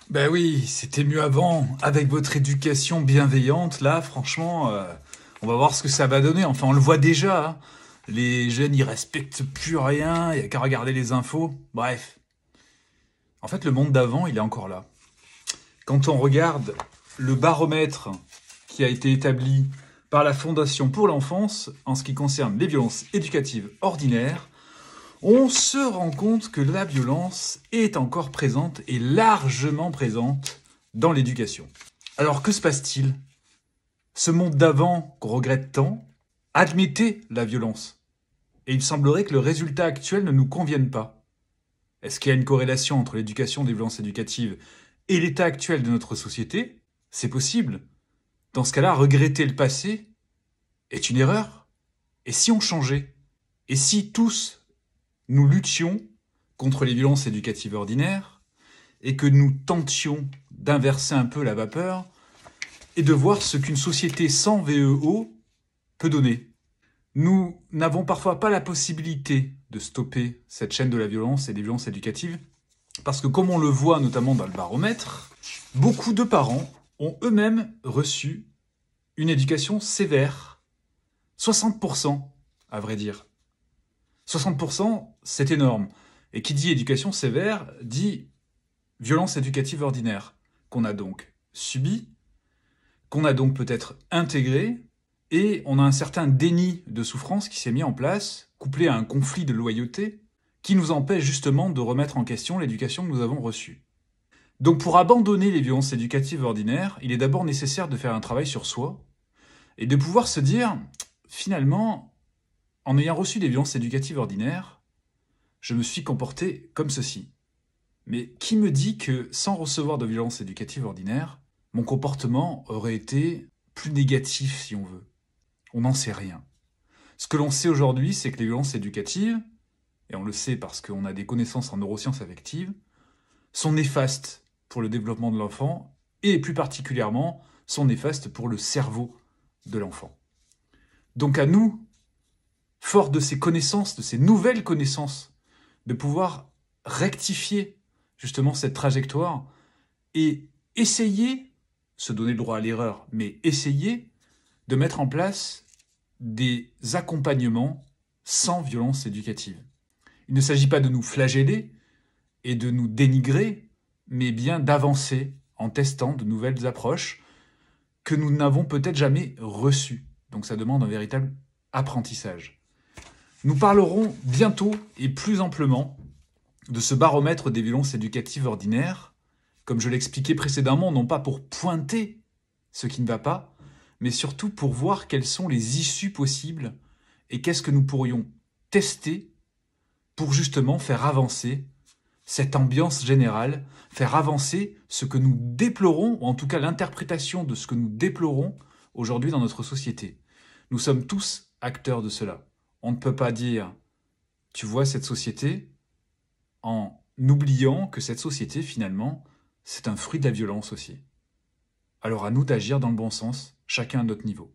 Ben oui, c'était mieux avant. Avec votre éducation bienveillante, là, franchement, on va voir ce que ça va donner. Enfin, on le voit déjà, hein. Les jeunes, ils respectent plus rien, il y a qu'à regarder les infos. Bref. En fait, le monde d'avant, il est encore là. Quand on regarde le baromètre qui a été établi par la Fondation pour l'enfance en ce qui concerne les violences éducatives ordinaires, on se rend compte que la violence est encore présente et largement présente dans l'éducation. Alors que se passe-t-il? Ce monde d'avant qu'on regrette tant admettait la violence. Et il semblerait que le résultat actuel ne nous convienne pas. Est-ce qu'il y a une corrélation entre l'éducation des violences éducatives et l'état actuel de notre société? C'est possible. Dans ce cas-là, regretter le passé est une erreur. Et si on changeait? Et si tous nous luttions contre les violences éducatives ordinaires et que nous tentions d'inverser un peu la vapeur et de voir ce qu'une société sans VEO peut donner. Nous n'avons parfois pas la possibilité de stopper cette chaîne de la violence et des violences éducatives parce que, comme on le voit notamment dans le baromètre, beaucoup de parents ont eux-mêmes reçu une éducation sévère. 60%, à vrai dire. 60%, c'est énorme. Et qui dit éducation sévère, dit violence éducative ordinaire, qu'on a donc subie, qu'on a donc peut-être intégrée, et on a un certain déni de souffrance qui s'est mis en place, couplé à un conflit de loyauté, qui nous empêche justement de remettre en question l'éducation que nous avons reçue. Donc pour abandonner les violences éducatives ordinaires, il est d'abord nécessaire de faire un travail sur soi, et de pouvoir se dire, finalement, en ayant reçu des violences éducatives ordinaires, je me suis comporté comme ceci. Mais qui me dit que, sans recevoir de violences éducatives ordinaires, mon comportement aurait été plus négatif, si on veut? On n'en sait rien. Ce que l'on sait aujourd'hui, c'est que les violences éducatives, et on le sait parce qu'on a des connaissances en neurosciences affectives, sont néfastes pour le développement de l'enfant, et plus particulièrement, sont néfastes pour le cerveau de l'enfant. Donc à nous, fort de ces connaissances, de ces nouvelles connaissances, de pouvoir rectifier justement cette trajectoire et essayer, se donner le droit à l'erreur, mais essayer de mettre en place des accompagnements sans violence éducative. Il ne s'agit pas de nous flageller et de nous dénigrer, mais bien d'avancer en testant de nouvelles approches que nous n'avons peut-être jamais reçues. Donc ça demande un véritable apprentissage. Nous parlerons bientôt et plus amplement de ce baromètre des violences éducatives ordinaires, comme je l'expliquais précédemment, non pas pour pointer ce qui ne va pas, mais surtout pour voir quelles sont les issues possibles et qu'est-ce que nous pourrions tester pour justement faire avancer cette ambiance générale, faire avancer ce que nous déplorons, ou en tout cas l'interprétation de ce que nous déplorons aujourd'hui dans notre société. Nous sommes tous acteurs de cela. On ne peut pas dire « tu vois cette société » en oubliant que cette société, finalement, c'est un fruit de la violence aussi. Alors à nous d'agir dans le bon sens, chacun à notre niveau.